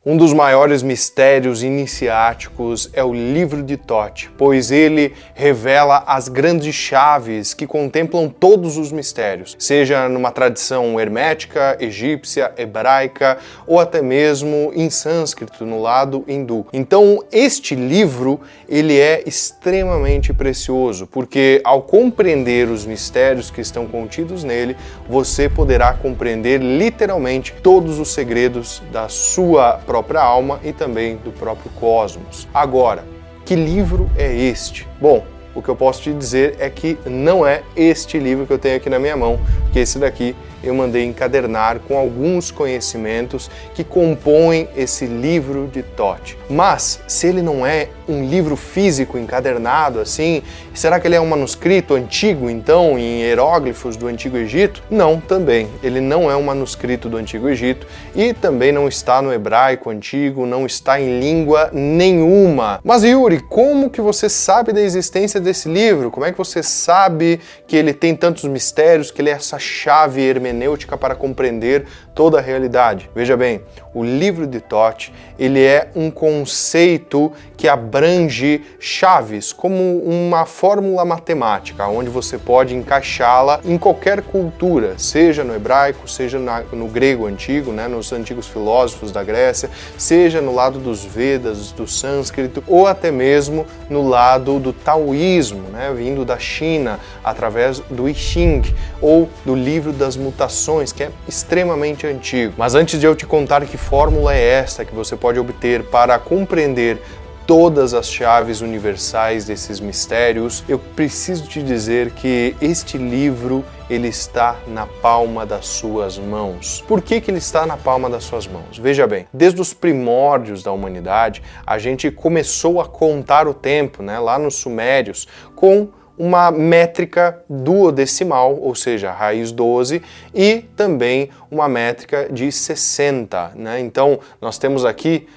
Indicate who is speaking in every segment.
Speaker 1: Um dos maiores mistérios iniciáticos é o Livro de Thoth, pois ele revela as grandes chaves que contemplam todos os mistérios, seja numa tradição hermética, egípcia, hebraica ou até mesmo em sânscrito, no lado hindu. Então, este livro, ele é extremamente precioso, porque ao compreender os mistérios que estão contidos nele, você poderá compreender literalmente todos os segredos da sua própria alma e também do próprio cosmos. Agora, que livro é este? Bom, o que eu posso te dizer é que não é este livro que eu tenho aqui na minha mão, porque esse daqui eu mandei encadernar com alguns conhecimentos que compõem esse livro de Thoth. Mas, se ele não é um livro físico encadernado assim, será que ele é um manuscrito antigo, então, em hieróglifos do Antigo Egito? Não, também. Ele não é um manuscrito do Antigo Egito e também não está no hebraico antigo, não está em língua nenhuma. Mas Yuri, como que você sabe da existência desse livro? Como é que você sabe que ele tem tantos mistérios, que ele é essa chave hermenêutica para compreender toda a realidade? Veja bem, o livro de Thoth, ele é um conceito que abrange chaves, como uma fórmula matemática, onde você pode encaixá-la em qualquer cultura, seja no hebraico, seja no grego antigo, né, nos antigos filósofos da Grécia, seja no lado dos Vedas, do sânscrito, ou até mesmo no lado do taoísmo, né, vindo da China, através do I Ching, ou do livro das mutações, que é extremamente antigo. Mas antes de eu te contar que fórmula é esta que você pode obter para compreender todas as chaves universais desses mistérios, eu preciso te dizer que este livro, ele está na palma das suas mãos. Por que ele está na palma das suas mãos? Veja bem, desde os primórdios da humanidade, a gente começou a contar o tempo, né, lá nos Sumérios, com uma métrica duodecimal, ou seja, raiz 12, e também uma métrica de 60, né? Então, nós temos aqui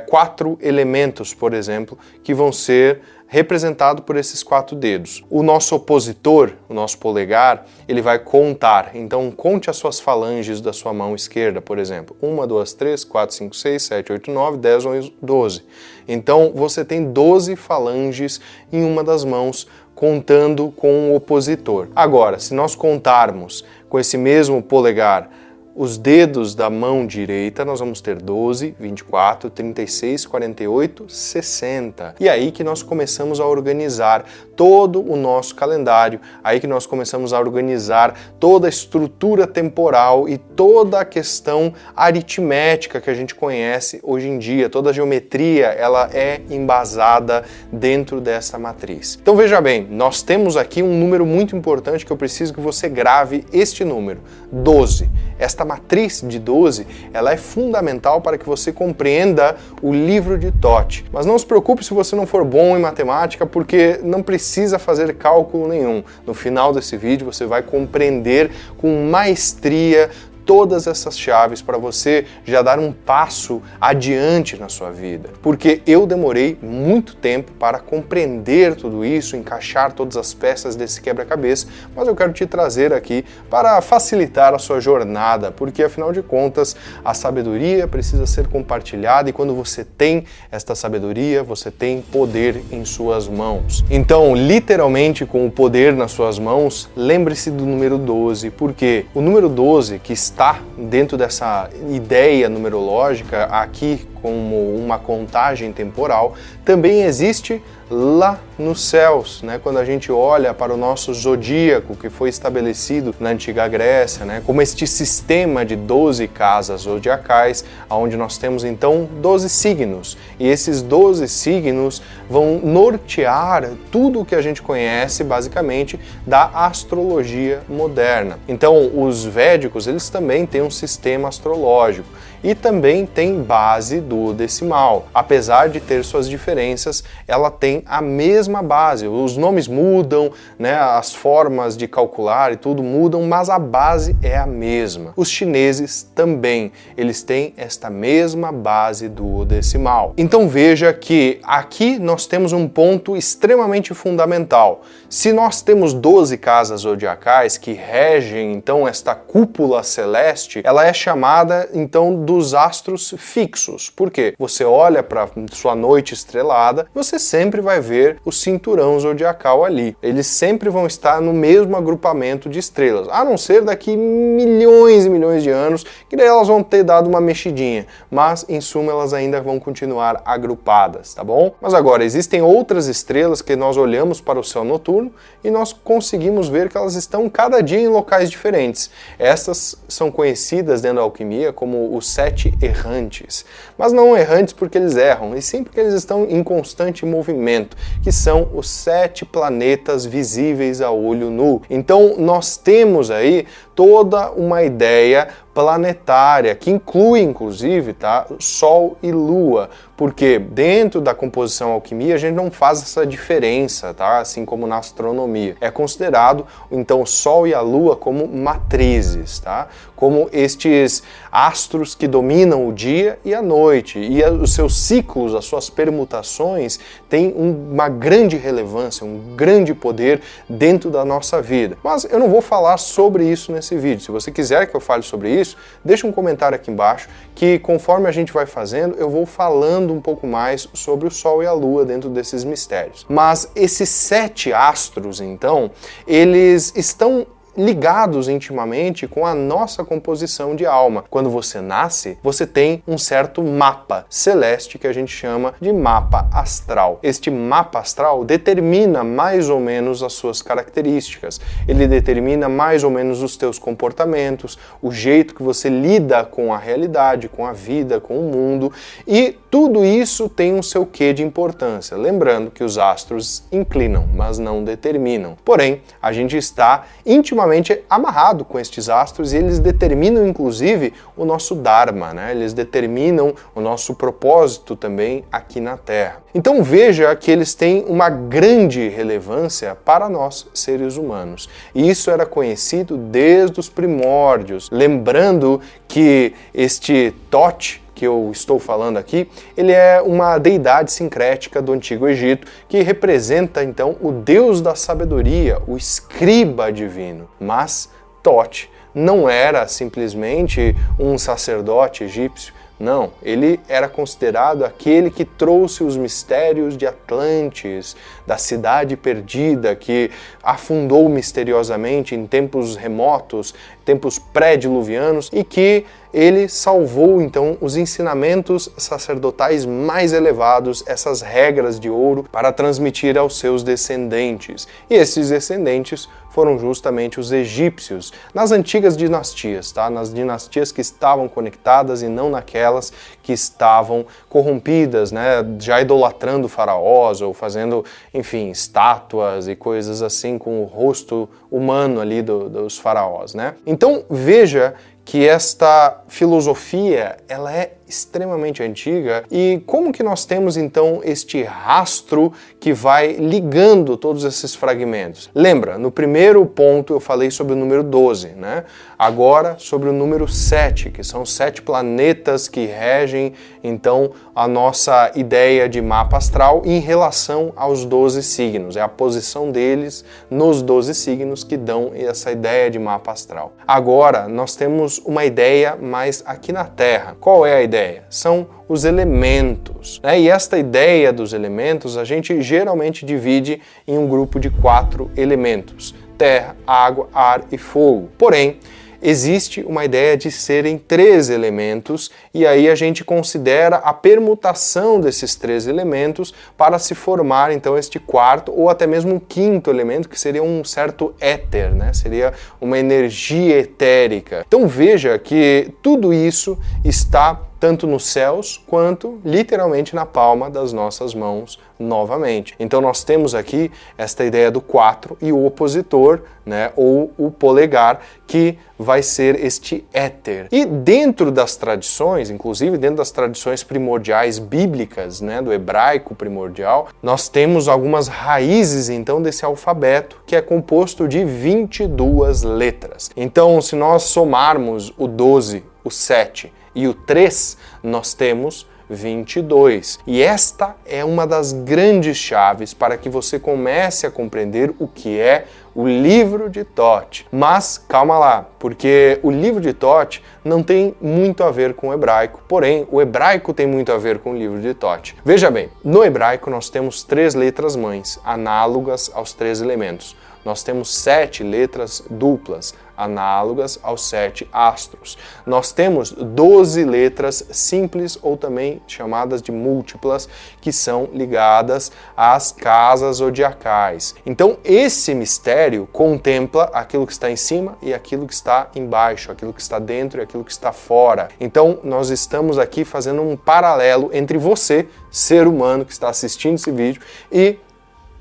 Speaker 1: 4 elementos, por exemplo, que vão ser representados por esses 4 dedos. O nosso opositor, o nosso polegar, ele vai contar. Então, conte as suas falanges da sua mão esquerda, por exemplo. 1, 2, 3, 4, 5, 6, 7, 8, 9, 10, 11, 12. Então, você tem 12 falanges em uma das mãos, contando com o opositor. Agora, se nós contarmos com esse mesmo polegar os dedos da mão direita, nós vamos ter 12, 24, 36, 48, 60. E aí que nós começamos a organizar todo o nosso calendário, aí que nós começamos a organizar toda a estrutura temporal e toda a questão aritmética que a gente conhece hoje em dia. Toda a geometria, ela é embasada dentro dessa matriz. Então veja bem, nós temos aqui um número muito importante que eu preciso que você grave este número, 12. Esta matriz de 12, ela é fundamental para que você compreenda o livro de Thoth. Mas não se preocupe se você não for bom em matemática, porque não precisa fazer cálculo nenhum. No final desse vídeo você vai compreender com maestria todas essas chaves para você já dar um passo adiante na sua vida. Porque eu demorei muito tempo para compreender tudo isso, encaixar todas as peças desse quebra-cabeça, mas eu quero te trazer aqui para facilitar a sua jornada, porque afinal de contas a sabedoria precisa ser compartilhada e quando você tem esta sabedoria, você tem poder em suas mãos. Então, literalmente com o poder nas suas mãos, lembre-se do número 12, porque o número 12 que está dentro dessa ideia numerológica aqui como uma contagem temporal, também existe lá nos céus, né? Quando a gente olha para o nosso zodíaco que foi estabelecido na antiga Grécia, né? Como este sistema de 12 casas zodiacais, onde nós temos então 12 signos, e esses 12 signos vão nortear tudo o que a gente conhece basicamente da astrologia moderna. Então os védicos, eles também têm um sistema astrológico e também tem base duodecimal. Apesar de ter suas diferenças, ela tem a mesma base. Os nomes mudam, né, as formas de calcular e tudo mudam, mas a base é a mesma. Os chineses também, eles têm esta mesma base duodecimal. Então veja que aqui nós temos um ponto extremamente fundamental. Se nós temos 12 casas zodiacais que regem então esta cúpula celeste, ela é chamada então dos astros fixos. Por quê? Você olha para sua noite estrelada, você sempre vai ver o cinturão zodiacal ali. Eles sempre vão estar no mesmo agrupamento de estrelas, a não ser daqui milhões e milhões de anos, que daí elas vão ter dado uma mexidinha, mas em suma elas ainda vão continuar agrupadas, tá bom? Mas agora, existem outras estrelas que nós olhamos para o céu noturno e nós conseguimos ver que elas estão cada dia em locais diferentes. Essas são conhecidas dentro da alquimia como os 7 errantes, mas não errantes porque eles erram, e sim porque eles estão em constante movimento, que são os 7 planetas visíveis a olho nu. Então nós temos aí toda uma ideia planetária, que inclui inclusive, tá, Sol e Lua, porque dentro da composição alquimia a gente não faz essa diferença, tá, assim como na astronomia. É considerado então o Sol e a Lua como matrizes, tá, como estes astros que dominam o dia e a noite, e os seus ciclos, as suas permutações têm uma grande relevância, um grande poder dentro da nossa vida. Mas eu não vou falar sobre isso nesse vídeo. Se você quiser que eu fale sobre isso, deixa um comentário aqui embaixo, que conforme a gente vai fazendo, eu vou falando um pouco mais sobre o Sol e a Lua dentro desses mistérios. Mas esses 7 astros, então, eles estão ligados intimamente com a nossa composição de alma. Quando você nasce, você tem um certo mapa celeste que a gente chama de mapa astral. Este mapa astral determina mais ou menos as suas características. Ele determina mais ou menos os teus comportamentos, o jeito que você lida com a realidade, com a vida, com o mundo, e tudo isso tem um seu quê de importância. Lembrando que os astros inclinam, mas não determinam. Porém, a gente está intimamente amarrado com estes astros e eles determinam inclusive o nosso Dharma, né? Eles determinam o nosso propósito também aqui na Terra. Então veja que eles têm uma grande relevância para nós, seres humanos. E isso era conhecido desde os primórdios. Lembrando que este Thoth, que eu estou falando aqui, ele é uma deidade sincrética do Antigo Egito, que representa então o deus da sabedoria, o escriba divino. Mas Thoth não era simplesmente um sacerdote egípcio. Não, ele era considerado aquele que trouxe os mistérios de Atlantis, da cidade perdida, que afundou misteriosamente em tempos remotos, tempos pré-diluvianos, e que ele salvou então os ensinamentos sacerdotais mais elevados, essas regras de ouro, para transmitir aos seus descendentes. E esses descendentes foram justamente os egípcios, nas antigas dinastias, tá? Nas dinastias que estavam conectadas e não naquelas que estavam corrompidas, né? Já idolatrando faraós ou fazendo, enfim, estátuas e coisas assim com o rosto humano ali dos faraós, né? Então veja que esta filosofia, ela é extremamente antiga, e como que nós temos então este rastro que vai ligando todos esses fragmentos? Lembra, no primeiro ponto eu falei sobre o número 12, né? Agora sobre o número 7, que são 7 planetas que regem então a nossa ideia de mapa astral em relação aos 12 signos. É a posição deles nos 12 signos que dão essa ideia de mapa astral. Agora nós temos uma ideia mais aqui na Terra. Qual é a ideia? São os elementos, né? E esta ideia dos elementos a gente geralmente divide em um grupo de 4 elementos: terra, água, ar e fogo. Porém, existe uma ideia de serem 3 elementos, e aí a gente considera a permutação desses 3 elementos para se formar então este 4º ou até mesmo um 5º elemento, que seria um certo éter, né? Seria uma energia etérica. Então veja que tudo isso está tanto nos céus quanto literalmente na palma das nossas mãos novamente. Então nós temos aqui esta ideia do 4 e o opositor, né, ou o polegar, que vai ser este éter. E dentro das tradições, inclusive dentro das tradições primordiais bíblicas, né, do hebraico primordial, nós temos algumas raízes então desse alfabeto, que é composto de 22 letras. Então, se nós somarmos o 12, o 7 e o 3, nós temos 22. E esta é uma das grandes chaves para que você comece a compreender o que é o livro de Thoth. Mas calma lá, porque o livro de Thoth não tem muito a ver com o hebraico, porém o hebraico tem muito a ver com o livro de Thoth. Veja bem, no hebraico nós temos 3 letras mães, análogas aos 3 elementos. Nós temos 7 letras duplas, análogas aos 7 astros. Nós temos 12 letras simples ou também chamadas de múltiplas, que são ligadas às casas zodiacais. Então esse mistério contempla aquilo que está em cima e aquilo que está embaixo, aquilo que está dentro e aquilo que está fora. Então nós estamos aqui fazendo um paralelo entre você, ser humano que está assistindo esse vídeo, e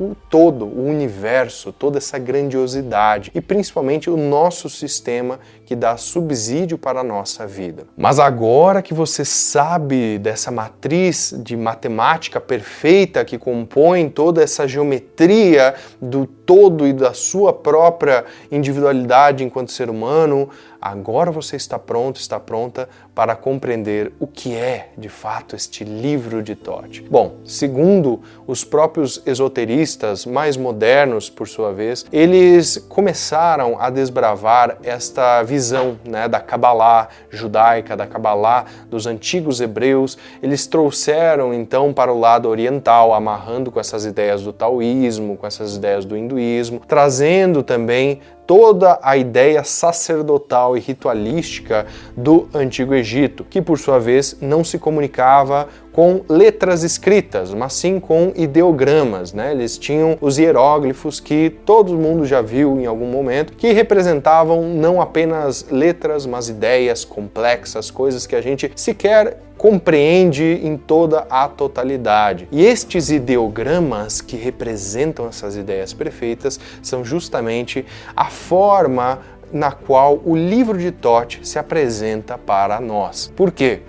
Speaker 1: o todo, o universo, toda essa grandiosidade e principalmente o nosso sistema que dá subsídio para a nossa vida. Mas agora que você sabe dessa matriz de matemática perfeita que compõe toda essa geometria do todo e da sua própria individualidade enquanto ser humano, agora você está pronto, está pronta para compreender o que é, de fato, este livro de Thoth. Bom, segundo os próprios esoteristas mais modernos, por sua vez, eles começaram a desbravar esta visão, né, da Cabalá judaica, da Cabalá dos antigos hebreus. Eles trouxeram, então, para o lado oriental, amarrando com essas ideias do taoísmo, com essas ideias do hinduísmo, trazendo também toda a ideia sacerdotal e ritualística do Antigo Egito, que por sua vez não se comunicava com letras escritas, mas sim com ideogramas, né? Eles tinham os hieróglifos que todo mundo já viu em algum momento, que representavam não apenas letras, mas ideias complexas, coisas que a gente sequer compreende em toda a totalidade. E estes ideogramas que representam essas ideias perfeitas são justamente a forma na qual o livro de Thoth se apresenta para nós. Por quê?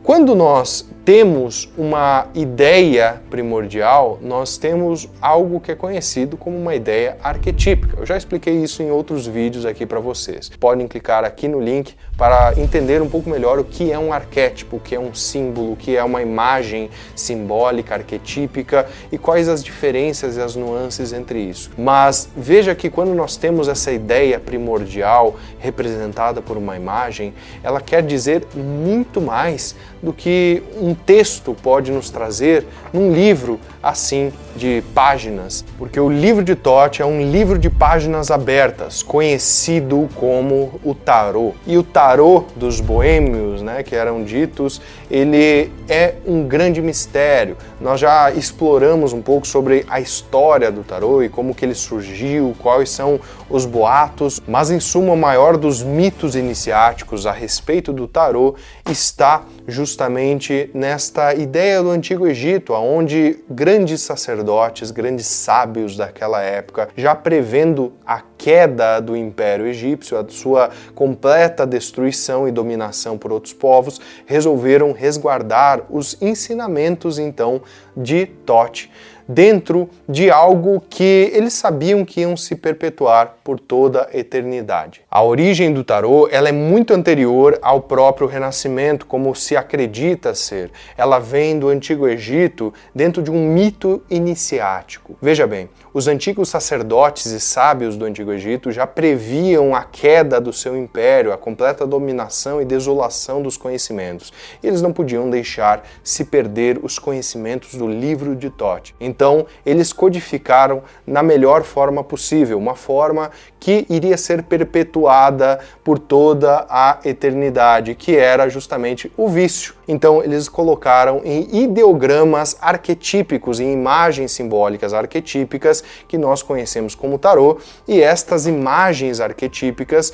Speaker 1: Quando nós temos uma ideia primordial, nós temos algo que é conhecido como uma ideia arquetípica. Eu já expliquei isso em outros vídeos aqui para vocês. Podem clicar aqui no link para entender um pouco melhor o que é um arquétipo, o que é um símbolo, o que é uma imagem simbólica, arquetípica e quais as diferenças e as nuances entre isso. Mas veja que quando nós temos essa ideia primordial representada por uma imagem, ela quer dizer muito mais do que um texto pode nos trazer num livro assim de páginas, porque o livro de Thoth é um livro de páginas abertas, conhecido como o tarô. E o tarô dos boêmios, né, que eram ditos, ele é um grande mistério. Nós já exploramos um pouco sobre a história do tarô e como que ele surgiu, quais são os boatos, mas em suma o maior dos mitos iniciáticos a respeito do tarô está justamente nesta ideia do Antigo Egito, onde grandes sacerdotes, grandes sábios daquela época, já prevendo a queda do Império Egípcio, a sua completa destruição e dominação por outros povos, resolveram resguardar os ensinamentos, então, de Thoth, dentro de algo que eles sabiam que iam se perpetuar por toda a eternidade. A origem do tarô, ela é muito anterior ao próprio Renascimento, como se acredita ser. Ela vem do Antigo Egito dentro de um mito iniciático. Veja bem, os antigos sacerdotes e sábios do Antigo Egito já previam a queda do seu império, a completa dominação e desolação dos conhecimentos. Eles não podiam deixar se perder os conhecimentos do livro de Thoth. Então, eles codificaram na melhor forma possível, uma forma que iria ser perpetuada por toda a eternidade, que era justamente o vício. Então, eles colocaram em ideogramas arquetípicos, em imagens simbólicas arquetípicas, que nós conhecemos como tarô, e estas imagens arquetípicas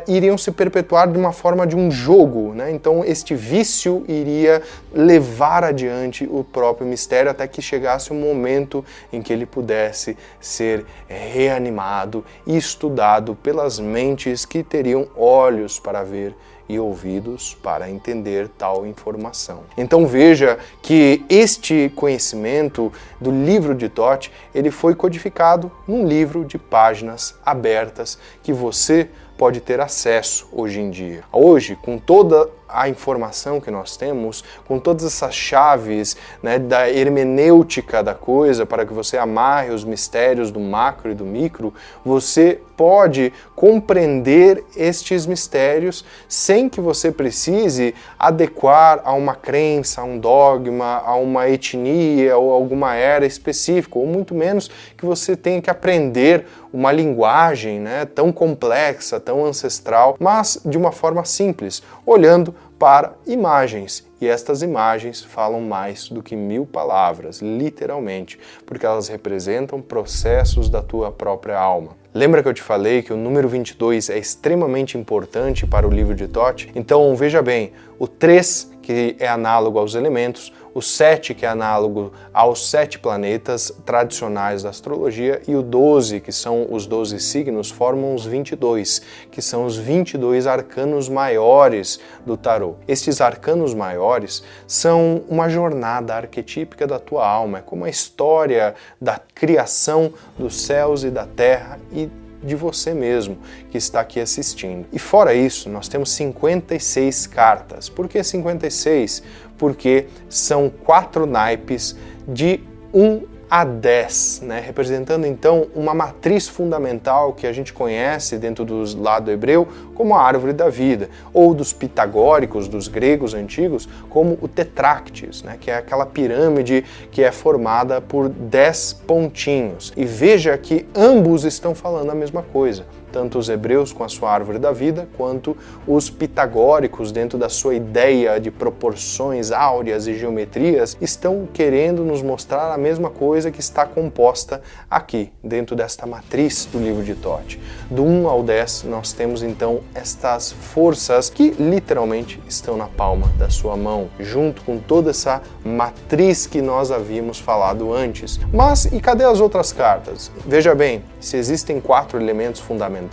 Speaker 1: iriam se perpetuar de uma forma de um jogo, né? Então, este vício iria levar adiante o próprio mistério até que chegasse um momento em que ele pudesse ser reanimado e estudado pelas mentes que teriam olhos para ver e ouvidos para entender tal informação. Então veja que este conhecimento do livro de Thoth, ele foi codificado num livro de páginas abertas que você pode ter acesso hoje em dia. Hoje, com toda a informação que nós temos, com todas essas chaves, né, da hermenêutica da coisa, para que você amarre os mistérios do macro e do micro, você pode compreender estes mistérios sem que você precise adequar a uma crença, a um dogma, a uma etnia ou alguma era específica, ou muito menos que você tenha que aprender uma linguagem, né, tão complexa, tão ancestral, mas de uma forma simples, olhando para imagens. E estas imagens falam mais do que 1000 palavras, literalmente, porque elas representam processos da tua própria alma. Lembra que eu te falei que o número 22 é extremamente importante para o livro de Thoth? Então veja bem, o 3, que é análogo aos elementos, o 7, que é análogo aos 7 planetas tradicionais da astrologia, e o 12, que são os 12 signos, formam os 22, que são os 22 arcanos maiores do tarô. Estes arcanos maiores são uma jornada arquetípica da tua alma, é como a história da criação dos céus e da terra e de você mesmo que está aqui assistindo. E fora isso, nós temos 56 cartas. Por que 56? Porque são 4 naipes de 1 a 10, né? Representando então uma matriz fundamental que a gente conhece dentro do lado hebreu como a árvore da vida, ou dos pitagóricos, dos gregos antigos, como o tetráctis, né? Que é aquela pirâmide que é formada por 10 pontinhos. E veja que ambos estão falando a mesma coisa. Tanto os hebreus com a sua árvore da vida, quanto os pitagóricos, dentro da sua ideia de proporções áureas e geometrias, estão querendo nos mostrar a mesma coisa que está composta aqui, dentro desta matriz do livro de Thoth. Do 1 ao 10, nós temos então estas forças que literalmente estão na palma da sua mão, junto com toda essa matriz que nós havíamos falado antes. Mas e cadê as outras cartas? Veja bem, se existem 4 elementos fundamentais,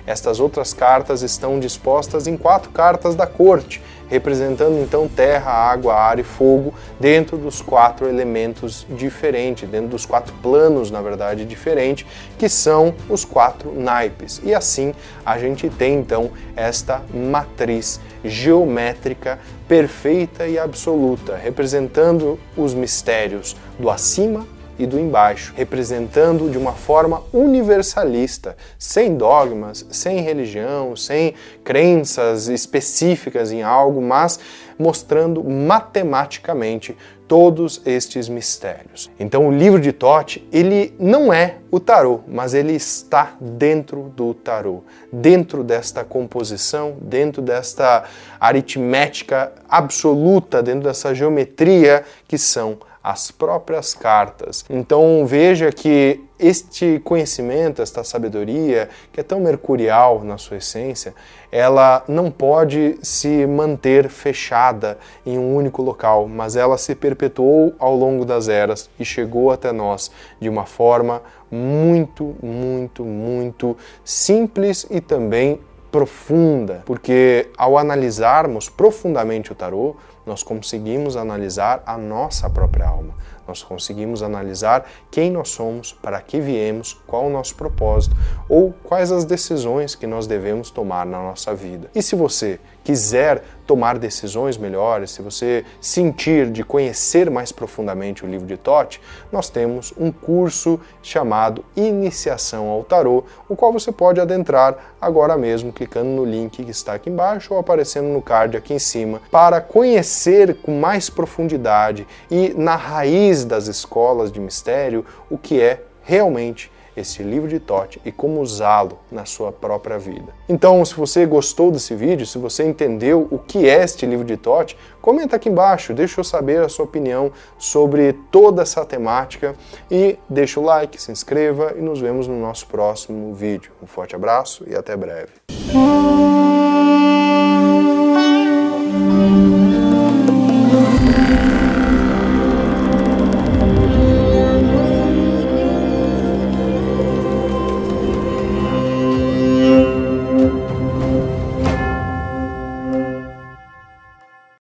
Speaker 1: estas outras cartas estão dispostas em 4 cartas da corte, representando então terra, água, ar e fogo dentro dos 4 elementos diferentes, dentro dos 4 planos, na verdade, diferentes, que são os 4 naipes. E assim a gente tem então esta matriz geométrica perfeita e absoluta, representando os mistérios do acima e do embaixo, representando de uma forma universalista, sem dogmas, sem religião, sem crenças específicas em algo, mas mostrando matematicamente todos estes mistérios. Então o livro de Thoth, ele não é o tarô, mas ele está dentro do tarô, dentro desta composição, dentro desta aritmética absoluta, dentro dessa geometria que são as próprias cartas. Então veja que este conhecimento, esta sabedoria, que é tão mercurial na sua essência, ela não pode se manter fechada em um único local, mas ela se perpetuou ao longo das eras e chegou até nós de uma forma muito, muito, muito simples e também profunda, porque ao analisarmos profundamente o tarô, nós conseguimos analisar a nossa própria alma. Nós conseguimos analisar quem nós somos, para que viemos, qual o nosso propósito ou quais as decisões que nós devemos tomar na nossa vida. E se você quiser tomar decisões melhores, se você sentir de conhecer mais profundamente o livro de Thoth, nós temos um curso chamado Iniciação ao Tarô, o qual você pode adentrar agora mesmo, clicando no link que está aqui embaixo ou aparecendo no card aqui em cima, para conhecer com mais profundidade e na raiz das escolas de mistério o que é realmente esse livro de Thoth e como usá-lo na sua própria vida. Então, se você gostou desse vídeo, se você entendeu o que é este livro de Thoth, comenta aqui embaixo, deixa eu saber a sua opinião sobre toda essa temática e deixa o like, se inscreva e nos vemos no nosso próximo vídeo. Um forte abraço e até breve.